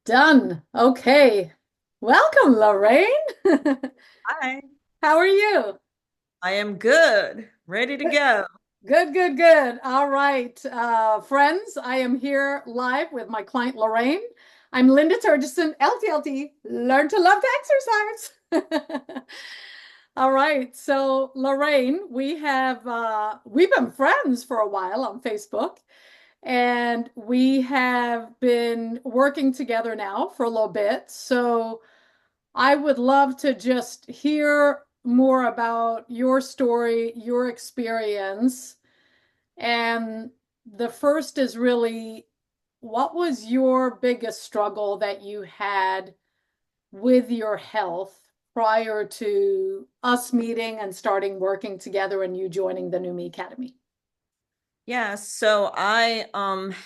Done. Okay. Welcome, Lorraine. Hi, How are you? I am good. Ready to go. Good, good, good. All right. Friends, I am here live with my client, Lorraine. I'm Linda Turgison, LTLT, Learn to Love to Exercise. All right. So, Lorraine, we've been friends for a while on Facebook, and we have been working together now for a little bit. So, I would love to just hear more about your story, your experience. And the first is really, what was your biggest struggle that you had with your health prior to us meeting and starting working together and you joining the New Me Academy? Yeah, so I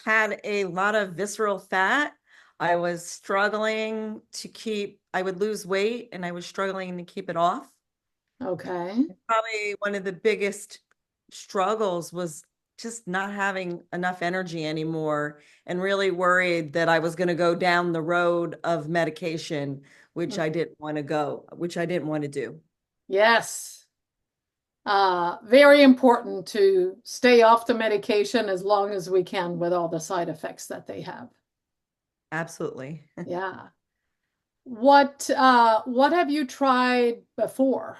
had a lot of visceral fat. I was struggling to keep, I would lose weight and I was struggling to keep it off. Okay. Probably one of the biggest struggles was just not having enough energy anymore and really worried that I was going to go down the road of medication, which I didn't want to go, which I didn't want to do. Yes. Very important to stay off the medication as long as we can with all the side effects that they have. Absolutely. Yeah. What have you tried before?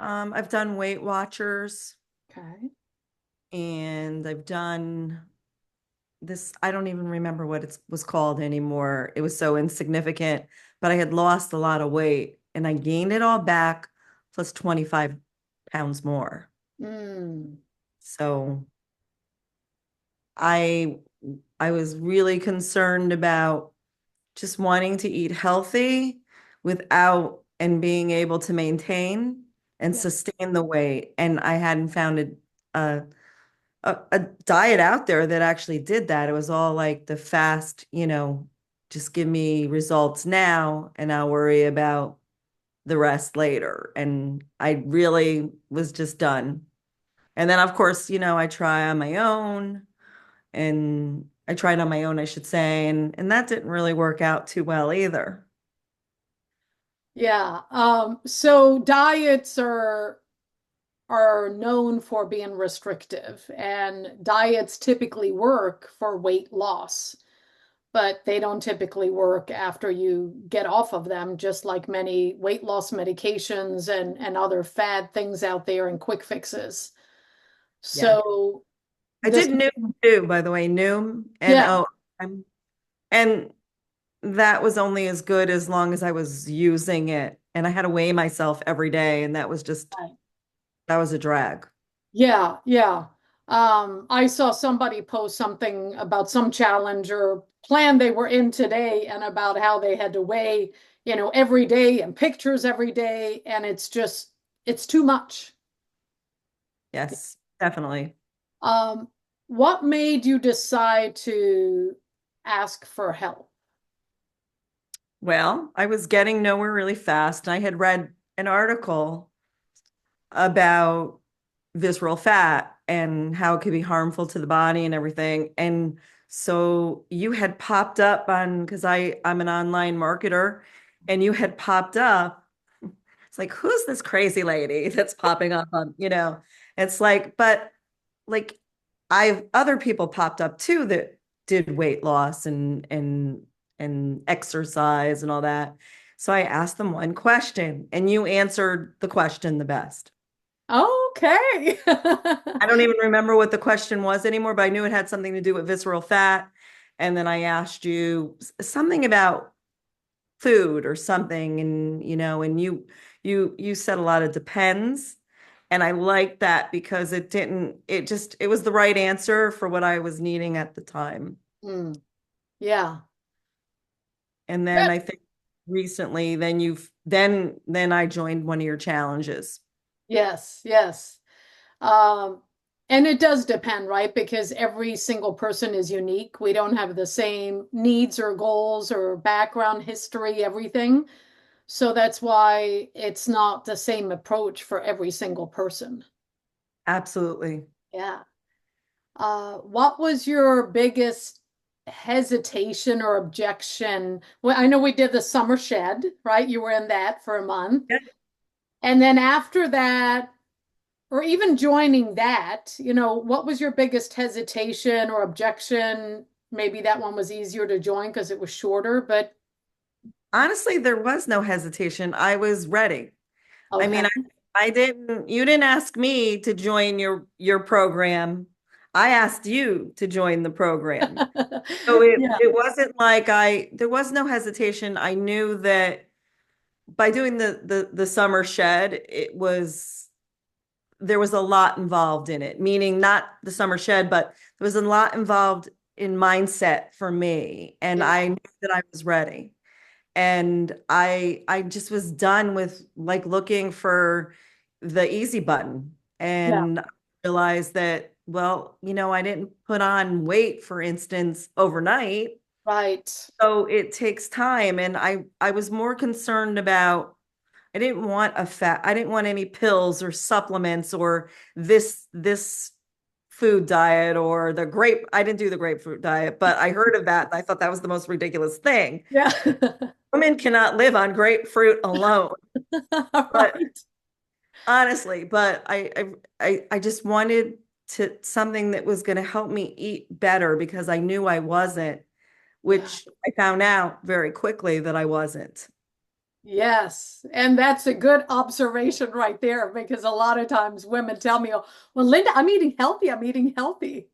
I've done Weight Watchers Okay. and I've done this. I don't even remember what it was called anymore. It was so insignificant, but I had lost a lot of weight and I gained it all back plus 25 pounds more. Mm, So I I was really concerned about just wanting to eat healthy without and being able to maintain and yeah. sustain the weight. And I hadn't found a a diet out there that actually did that. It was all like the fast, just give me results now and I'll worry about the rest later. And I really was just done. And then, of course, I try on my own and I tried on my own, I should say, and that didn't really work out too well either. Yeah. So diets are known for being restrictive, and diets typically work for weight loss, but they don't typically work after you get off of them, just like many weight loss medications and other fad things out there and quick fixes. Yeah. So I this, did Noom too, by the way, Noom, yeah, N-O-M. And that was only as good as long as I was using it. And I had to weigh myself every day, and that was a drag. yeah, yeah. I saw somebody post something about some challenge or plan they were in today and about how they had to weigh, every day and pictures every day, and it's too much. Yes, definitely. Um, what made you decide to ask for help? Well, I was getting nowhere really fast. I had read an article about visceral fat and how it could be harmful to the body and everything. And so you had popped up on, because I'm an online marketer, and you had popped up. It's like, who's this crazy lady that's popping up on, it's like, but like I've other people popped up too that did weight loss and exercise and all that. So I asked them one question and you answered the question the best. Okay. I don't even remember what the question was anymore, but I knew it had something to do with visceral fat. And then I asked you something about food or something, and and you said a lot of depends. And I liked that because it was the right answer for what I was needing at the time. Hmm. Yeah. And then Good. I think recently, then I joined one of your challenges. Yes, yes. Um, and it does depend, right? Because every single person is unique. We don't have the same needs or goals or background history, everything. So that's why it's not the same approach for every single person. Absolutely. Yeah. What was your biggest? hesitation or objection? Well, I know we did the summer shed, right? You were in that for a month. Yeah. And then after that, or even joining that, what was your biggest hesitation or objection? Maybe that one was easier to join because it was shorter, but Honestly, there was no hesitation. I was ready. I okay. mean, I didn't, you didn't ask me to join your program. I asked you to join the program. So Yeah, it wasn't like there was no hesitation. I knew that by doing the summer shed, there was a lot involved in it, meaning not the summer shed, but there was a lot involved in mindset for me. And yeah, I knew that I was ready. And I just was done with like looking for the easy button yeah, and realized that, well, I didn't put on weight, for instance, overnight. right. So it takes time. And I was more concerned about, I didn't want any pills or supplements or this food diet or I didn't do the grapefruit diet, but I heard of that and I thought that was the most ridiculous thing. Yeah, Women cannot live on grapefruit alone. But right. honestly, but I just wanted to something that was going to help me eat better because I knew I wasn't, Yeah. which I found out very quickly that I wasn't. Yes. And that's a good observation right there because a lot of times women tell me, oh, well, Linda, I'm eating healthy. I'm eating healthy.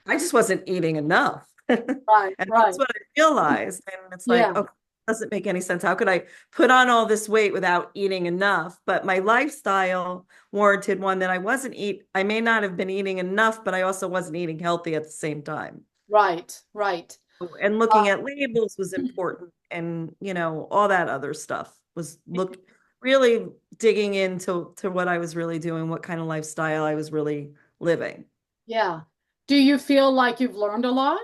I just wasn't eating enough. Right, And that's right. what I realized. And it's like, Yeah, okay, it doesn't make any sense. How could I put on all this weight without eating enough? But my lifestyle warranted one that I may not have been eating enough, but I also wasn't eating healthy at the same time. right, right. And looking Uh, at labels was important and, all that other stuff was really digging into what I was really doing, what kind of lifestyle I was really living. yeah. Do you feel like you've learned a lot?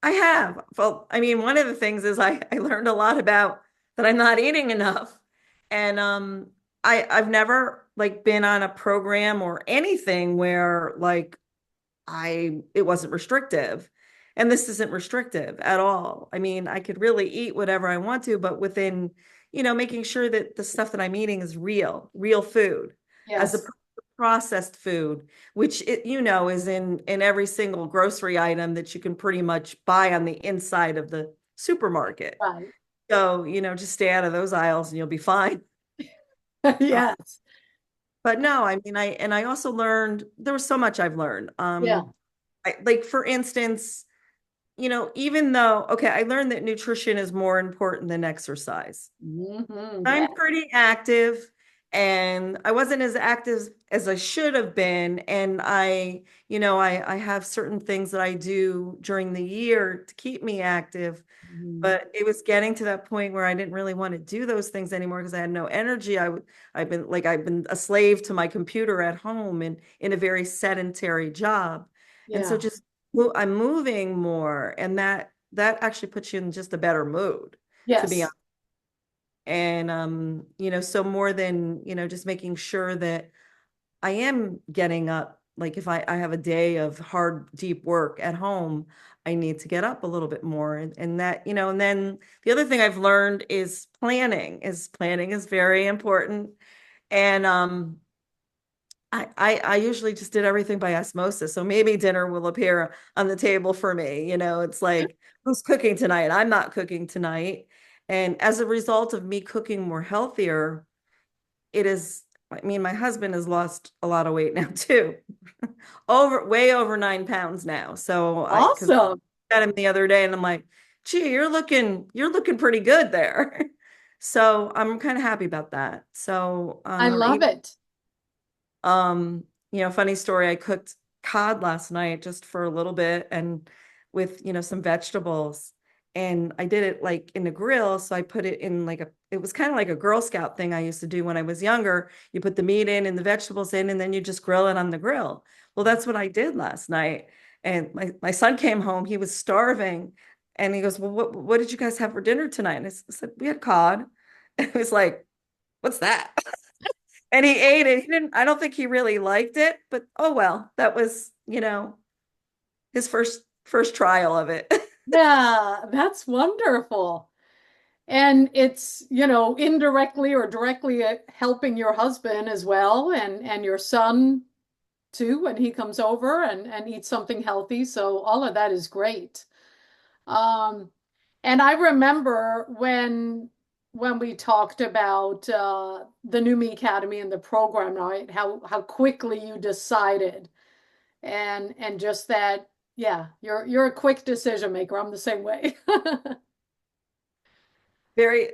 I have. Well, I mean, one of the things is I learned a lot about that I'm not eating enough. And I've never like been on a program or anything where like it wasn't restrictive. And this isn't restrictive at all. I mean, I could really eat whatever I want to, but within, making sure that the stuff that I'm eating is real food, as Yes, opposed to processed food, which is in every single grocery item that you can pretty much buy on the inside of the supermarket. right. So, just stay out of those aisles and you'll be fine. Yes. But no, I mean, I also learned there was so much I've learned. Yeah. Like for instance, even though, okay, I learned that nutrition is more important than exercise. Yeah. I'm pretty active and I wasn't as active as I should have been. And I have certain things that I do during the year to keep me active. Mhm. But it was getting to that point where I didn't really want to do those things anymore because I had no energy. I've been a slave to my computer at home and in a very sedentary job. And so Yeah. just I'm moving more and that actually puts you in just a better mood, to be honest. Yes. And so more than, just making sure that I am getting up. Like if I have a day of hard, deep work at home, I need to get up a little bit more. And that, and then the other thing I've learned is planning is very important. And I usually just did everything by osmosis. So maybe dinner will appear on the table for me. It's like, who's cooking tonight? I'm not cooking tonight. And as a result of me cooking more healthier, I mean, my husband has lost a lot of weight now too. Way over 9 pounds now. So because Awesome. I met him the other day and I'm like, gee, you're looking pretty good there. So I'm kind of happy about that. So, I love it. funny story, I cooked cod last night just for a little bit and with, some vegetables. And I did it like in the grill. So I put it in it was kind of like a Girl Scout thing I used to do when I was younger. You put the meat in and the vegetables in, and then you just grill it on the grill. Well, that's what I did last night. And my son came home, he was starving. And he goes, well, what did you guys have for dinner tonight? And I said, we had cod. And it was like, what's that? And he ate it. I don't think he really liked it, but oh well, that was, his first first trial of it. Yeah, that's wonderful. And it's, indirectly or directly helping your husband as well and your son too when he comes over and eats something healthy. So all of that is great. Um, and I remember when we talked about the New Me Academy and the program, right? How quickly you decided and just that, yeah, you're a quick decision maker. I'm the same way. Very,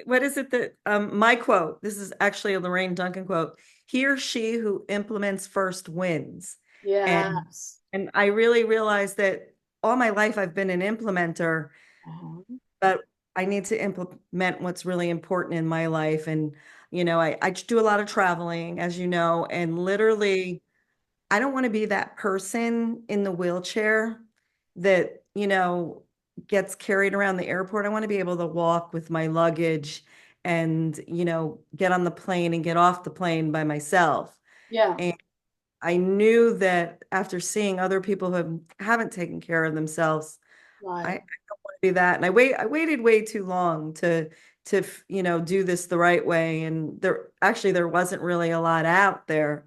what is it that my quote, this is actually a Lorraine Duncan quote, he or she who implements first wins. And Yes. and I really realized that all my life I've been an implementer, Uh-huh. but I need to implement what's really important in my life. And I do a lot of traveling, as you know, and literally I don't want to be that person in the wheelchair that, gets carried around the airport. I want to be able to walk with my luggage and, get on the plane and get off the plane by myself. Yeah, And I knew that after seeing other people who haven't taken care of themselves, I right. don't want to be that. And I waited way too long to, do this the right way. And there wasn't really a lot out there.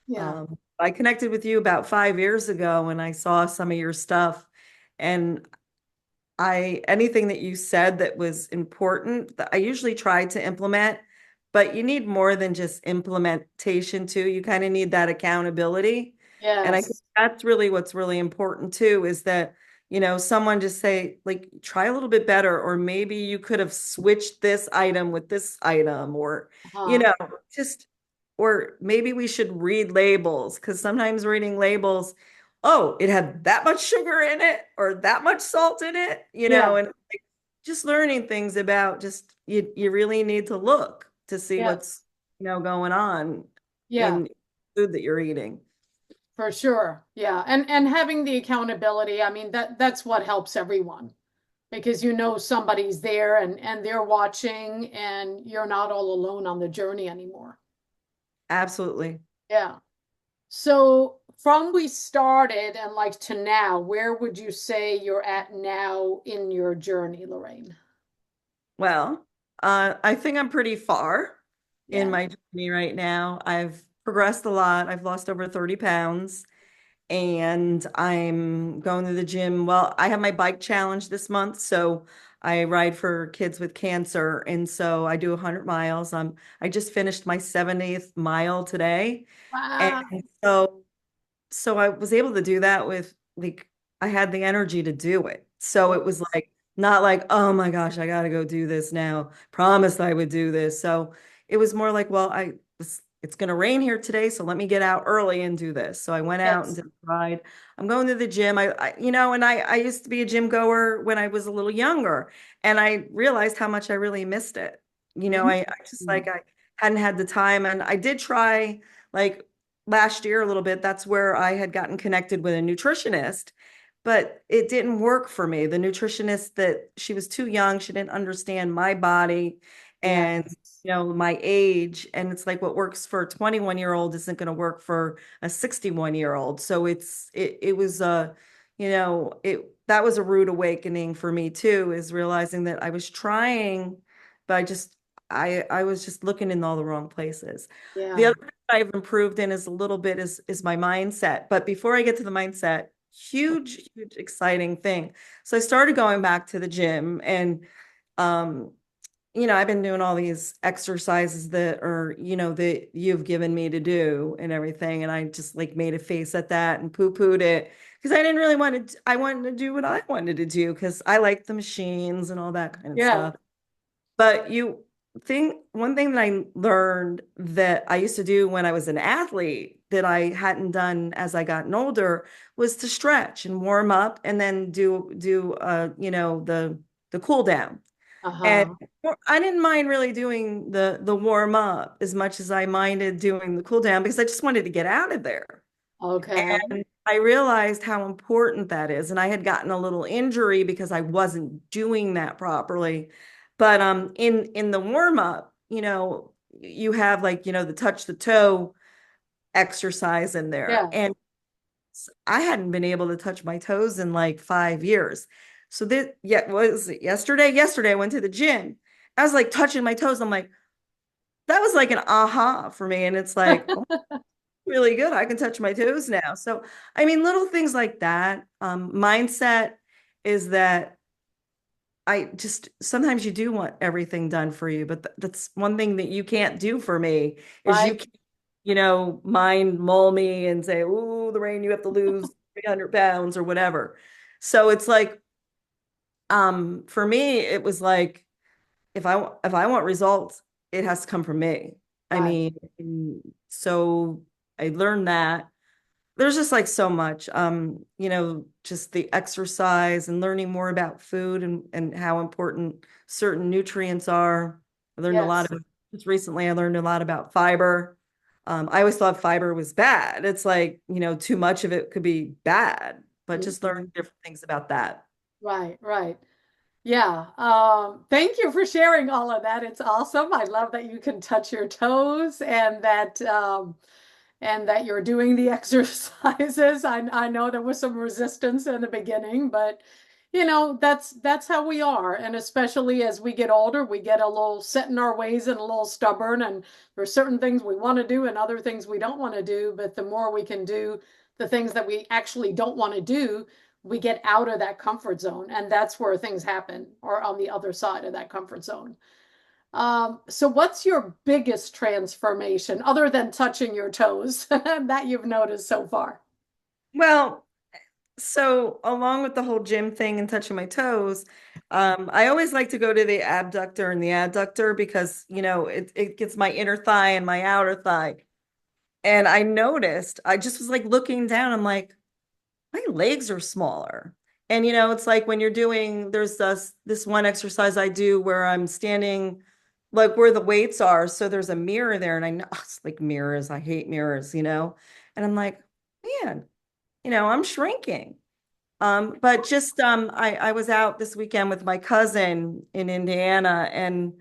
Yeah. I connected with you about 5 years ago and I saw some of your stuff. And anything that you said that was important, that I usually try to implement, but you need more than just implementation too. You kind of need that accountability. And I think Yes. that's really what's really important too, is that, someone just say, like, try a little bit better, or maybe you could have switched this item with this item, or, you Uh-huh. know, just, or maybe we should read labels, because sometimes reading labels, oh, it had that much sugar in it or that much salt in it, Yeah. and like, just learning things about just you really need to look to see Yes. what's, going on Yeah, in food that you're eating. for sure. Yeah. And having the accountability, I mean that's what helps everyone because somebody's there and they're watching and you're not all alone on the journey anymore. Absolutely. Yeah. So from we started and like to now, where would you say you're at now in your journey, Lorraine? Well, I think I'm pretty far in Yeah. my journey right now. I've progressed a lot. I've lost over 30 pounds. And I'm going to the gym. Well, I have my bike challenge this month, so I ride for kids with cancer, and so I do 100 miles. I just finished my 70th mile today, and Wow. so I was able to do that with, like, I had the energy to do it. So Yeah. it was like not like, oh my gosh, I gotta go do this now. Promised I would do this. So it was more like, well, it's gonna rain here today, so let me get out early and do this. So I went out and Yes. did a ride. I'm going to the gym. And I used to be a gym goer when I was a little younger, and I realized how much I really missed it. I just Mhm. like I hadn't had the time, and I did try, like, last year a little bit. That's where I had gotten connected with a nutritionist, but it didn't work for me. The nutritionist, that she was too young, she didn't understand my body and, Yes. my age. And it's like what works for a 21-year-old isn't going to work for a 61-year-old. So it was it that was a rude awakening for me too, is realizing that I was trying, but I was just looking in all the wrong places. The Yeah. other thing I've improved in is a little bit is my mindset. But before I get to the mindset, huge, exciting thing. So I started going back to the gym, and um, I've been doing all these exercises that are, that you've given me to do and everything. And I just like made a face at that and poo-pooed it because I didn't really I wanted to do what I wanted to do because I like the machines and all that kind of Yeah. stuff. But one thing that I learned that I used to do when I was an athlete that I hadn't done as I gotten older was to stretch and warm up and then do the cool down. And Uh-huh. I didn't mind really doing the warm up as much as I minded doing the cool down because I just wanted to get out of there. Okay. And I realized how important that is. And I had gotten a little injury because I wasn't doing that properly. But in the warm up, you have, like, the touch the toe exercise in there. Yeah. And I hadn't been able to touch my toes in like 5 years. So that, yeah, was it yesterday? Yesterday I went to the gym. I was like touching my toes. I'm like, that was like an aha for me. And it's like, oh, really good. I can touch my toes now. So, I mean, little things like that. Mindset is that I just sometimes you do want everything done for you, but that's one thing that you can't do for me is you Right. can't, mind mull me and say, "Ooh, Lorraine, you have to lose 300 pounds or whatever." So it's like, for me, it was like if I want results, it has to come from me. I Right. mean, so I learned that there's just like so much, just the exercise and learning more about food and how important certain nutrients are. I learned a lot Yes. of just recently, I learned a lot about fiber. I always thought fiber was bad. It's like, too much of it could be bad, but just learning Mhm. different things about that. Right, right. Yeah. Thank you for sharing all of that. It's awesome. I love that you can touch your toes and that you're doing the exercises. I know there was some resistance in the beginning, but that's how we are. And especially as we get older, we get a little set in our ways and a little stubborn. And there's certain things we want to do and other things we don't want to do. But the more we can do the things that we actually don't want to do, we get out of that comfort zone. And that's where things happen, or on the other side of that comfort zone. So what's your biggest transformation other than touching your toes that you've noticed so far? Well, so along with the whole gym thing and touching my toes, I always like to go to the abductor and the adductor because, it gets my inner thigh and my outer thigh. And I noticed, I just was like looking down, I'm like, my legs are smaller. And it's like when you're doing, there's this one exercise I do where I'm standing like where the weights are. So there's a mirror there. And I know it's like mirrors. I hate mirrors. And I'm like, man, I'm shrinking. But just I was out this weekend with my cousin in Indiana, and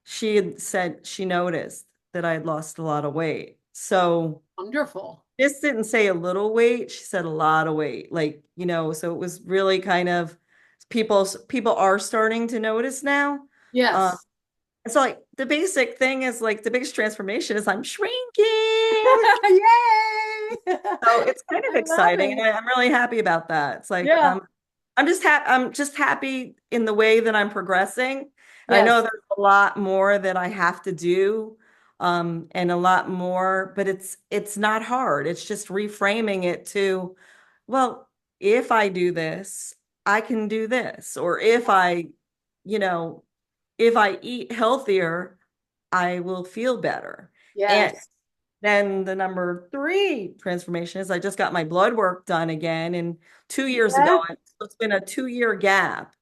she had said she noticed that I had lost a lot of weight. So Wonderful. this didn't say a little weight, she said a lot of weight. Like, so it was really kind of people are starting to notice now. Um, Yes. and so like the basic thing is like the biggest transformation is I'm shrinking. Yay! So it's kind of I love exciting, and it. I'm really happy about that. It's like Yeah. I'm just happy in the way that I'm progressing. And I know Yes. there's a lot more that I have to do, and a lot more, but it's not hard. It's just reframing it to, well, if I do this, I can do this, or you know, if I eat healthier, I will feel better. And Yes. then the number three transformation is I just got my blood work done again and 2 years ago. Yes. And so it's been a 2 year gap.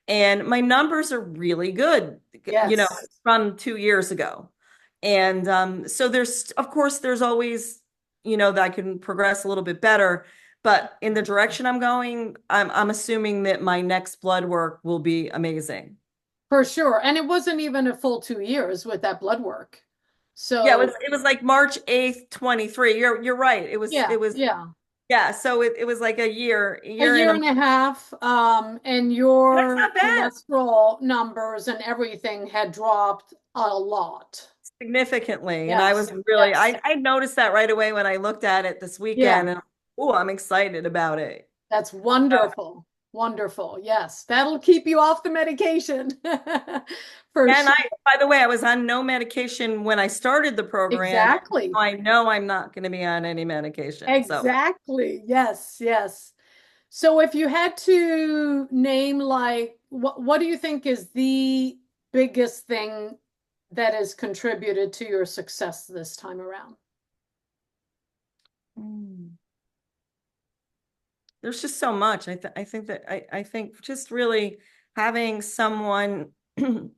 And my numbers are really good, Yes. from 2 years ago. And so of course, there's always, that I can progress a little bit better. But in the direction I'm going, I'm assuming that my next blood work will be amazing. For sure. And it wasn't even a full 2 years with that blood work. Yeah, So it was like March 8th, 23. You're right. It yeah, was yeah. Yeah, so it was like a A year and year a month. and a half, and That's your not bad. cholesterol numbers and everything had dropped a lot. Significantly. And I was Yes, really, yes. I noticed that right away when I looked at it this Yeah, weekend, and oh, I'm excited about it. that's wonderful. Wonderful. Yes, that'll keep you off the medication for And sure. by the way, I was on no medication when I started the program. Exactly. I know I'm not going to be on any medication. So, Exactly. Yes, yes. So if you had to name like what do you think is the biggest thing that has contributed to your success this time around? mm, there's just so much. I think just really having someone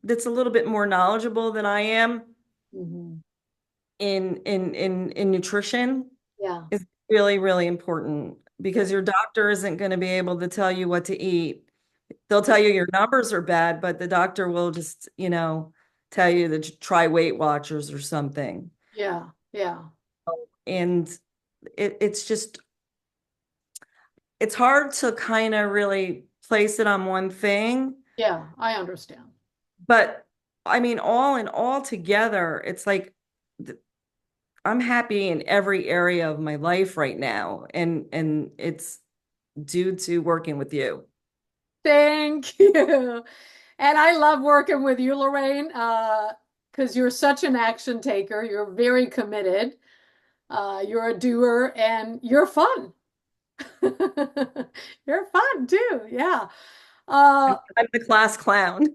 that's a little bit more knowledgeable than I am Mhm. in nutrition Yeah. is really, really important Yeah. because your doctor isn't going to be able to tell you what to eat. They'll tell you your numbers are bad, but the doctor will just, tell you to try Weight Watchers or something. Yeah. Yeah. And it's just it's hard to kind of really place it on one thing, Yeah, I understand. but I mean, all in all together, it's like th- I'm happy in every area of my life right now, and it's due to working with you. Thank you. And I love working with you, Lorraine, because you're such an action taker. You're very committed. You're a doer and you're fun. You're fun too. Yeah. Uh, I'm the class clown.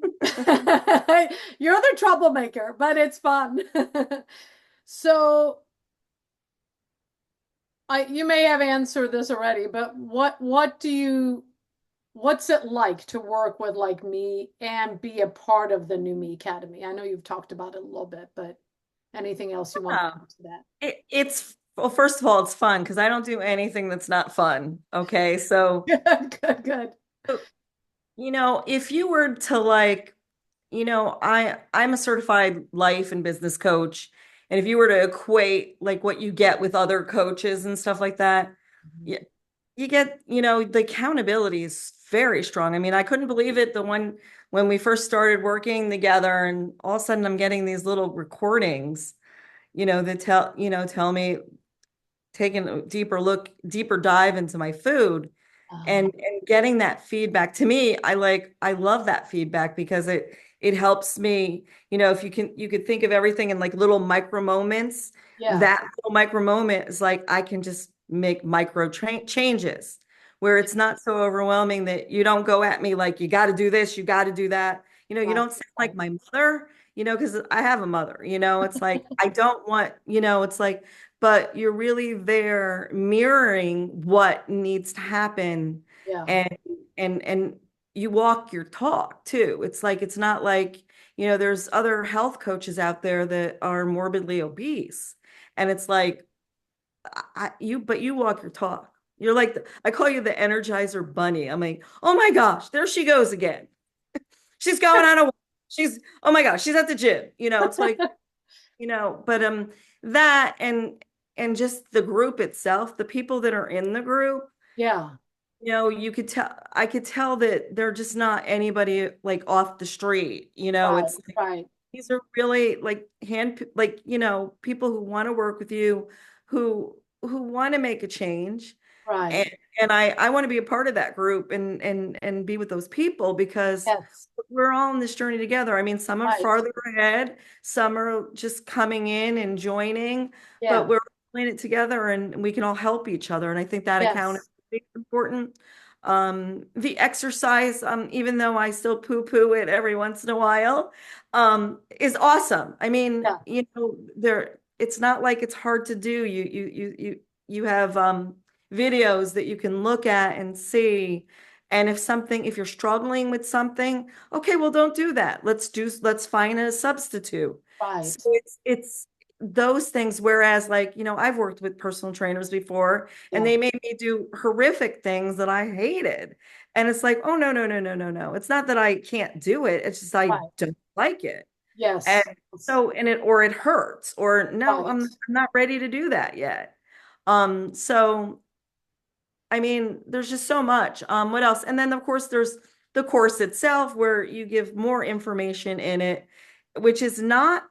you're the troublemaker, but it's fun. So you may have answered this already, but what's it like to work with like me and be a part of the New Me Academy? I know you've talked about it a little bit, but anything else you want to Yeah. add to that? It's well, first of all, it's fun because I don't do anything that's not fun. Okay, so Good, good, good. if you were to like, I'm a certified life and business coach, and if you were to equate like what you get with other coaches and stuff like that, Mhm. you, you get, the accountability is very strong. I mean, I couldn't believe it the one when we first started working together, and all of a sudden I'm getting these little recordings, that tell me taking a deeper dive into my food Uh, and getting that feedback. To me, I love that feedback because it helps me, if you could think of everything in like little micro moments. yeah, That little micro moment is like I can just make micro changes where yeah, it's not so overwhelming that you don't go at me like you got to do this, you got to do that. You right, don't sound like right. my mother, because I have a mother, it's like I don't want, it's like, but you're really there mirroring what needs to happen, Yeah, and and you walk your talk too. It's like it's not like, there's other health coaches out there that are morbidly obese, and it's like but you walk your talk. You're like I call you the Energizer Bunny. I'm like, oh my gosh, there she goes again. She's going on a she's oh my gosh, she's at the gym. It's like, but that and just the group itself, the people that are in the group, yeah, you could tell, I could tell that they're just not anybody like off the street. right, It's like right, these are really like like, people who want to work with you, who want to make a change. right. And I want to be a part of that group and be with those people because Yes, we're all on this journey together. I mean, some are right. farther ahead, some are just coming in and joining, but Yeah, we're all in it together and we can all help each other. And I think that accountability yes, is important. The exercise, even though I still poo-poo it every once in a while, is awesome. I mean, yeah, it's not like it's hard to do. You have videos that you can look at and see. And if you're struggling with something, okay, well, don't do that. Let's find a substitute. So right. it's those things. Whereas, like, I've worked with personal trainers before and Yeah, they made me do horrific things that I hated. And it's like, oh, no, no, no, no, no, no. It's not that I can't do it. It's just I right. don't like it. And Yes, yes, so, it hurts, or no, right. I'm not ready to do that yet. So I mean, there's just so much. What else? And then of course there's the course itself where you give more information in it, which is not,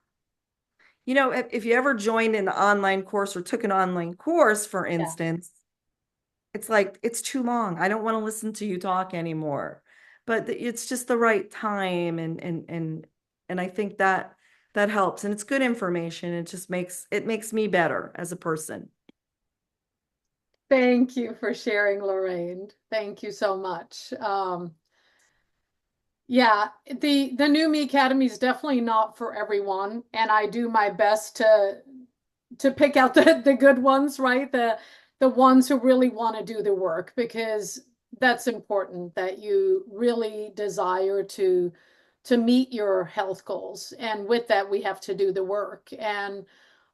if you ever joined an online course or took an online course, for Yeah, instance, it's like it's too long. I don't want to listen to you talk anymore. But it's just the right time, and I think that helps, and it's good information. It makes me better as a person. thank you for sharing, Lorraine. Thank you so much. Yeah, the New Me Academy is definitely not for everyone, and I do my best to pick out the good ones, right? The ones who really want to do the work because that's important that you really desire to meet your health goals. And with that, we have to do the work. And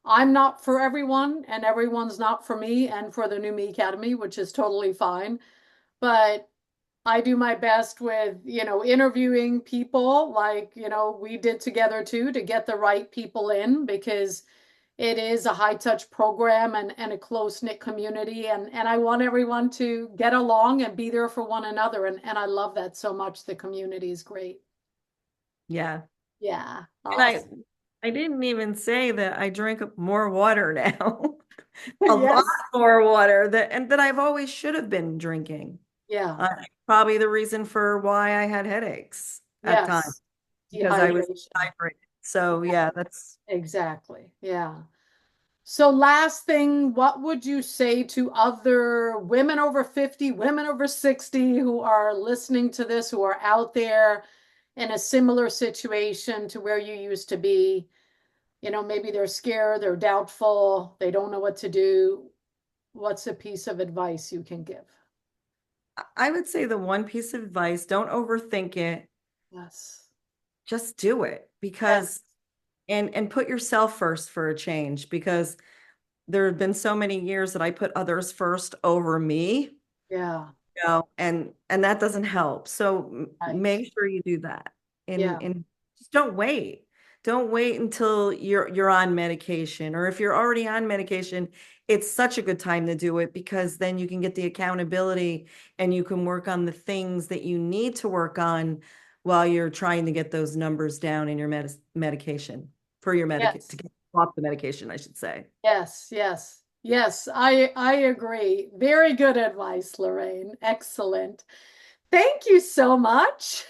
I'm not for everyone, and everyone's not for me and for the New Me Academy, which is totally fine. But I do my best with, interviewing people like, we did together too, to get the right people in because It is a high touch program and a close knit community. And I want everyone to get along and be there for one another. And I love that so much. The community is great. Yeah. Yeah. And Awesome. I didn't even say that I drink more water now. A lot Yes. more water that I've always should have been drinking. Yeah. Uh, Probably the reason for why I had headaches at times Yes. because I was Dehydration. dehydrated. So Yeah, yeah, that's exactly. Yeah. So last thing, what would you say to other women over 50, women over 60 who are listening to this, who are out there in a similar situation to where you used to be? Maybe they're scared, they're doubtful, they don't know what to do. What's a piece of advice you can give? I would say the one piece of advice, don't overthink it. Yes. Just do it Yeah. because and put yourself first for a change because there have been so many years that I put others first over me, Yeah. and that doesn't help. So Right. make sure you do that. Yeah. And just don't wait. Don't wait until you're on medication, or if you're already on medication, it's such a good time to do it because then you can get the accountability and you can work on the things that you need to work on while you're trying to get those numbers down in your medication for your medic to Yes. get off the medication, I should say. Yes, yes, yes, I agree. Very good advice, Lorraine. Excellent. Thank you so much.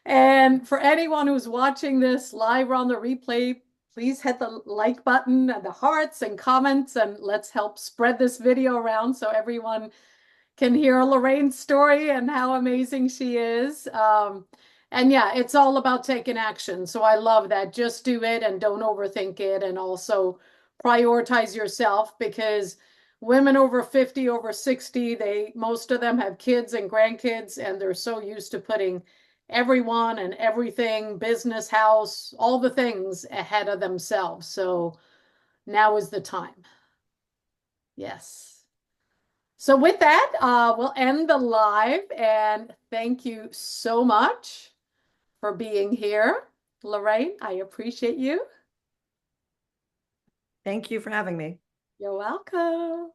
And for anyone who's watching this live or on the replay, please hit the like button and the hearts and comments, and let's help spread this video around so everyone can hear Lorraine's story and how amazing she is. And yeah, it's all about taking action. So I love that. Just do it and don't overthink it. And also prioritize yourself because women over 50, over 60, most of them have kids and grandkids, and they're so used to putting everyone and everything, business, house, all the things ahead of themselves. So now is the time. Yes. So with that, we'll end the live and thank you so much for being here. Lorraine, I appreciate you. Thank you for having me. You're welcome.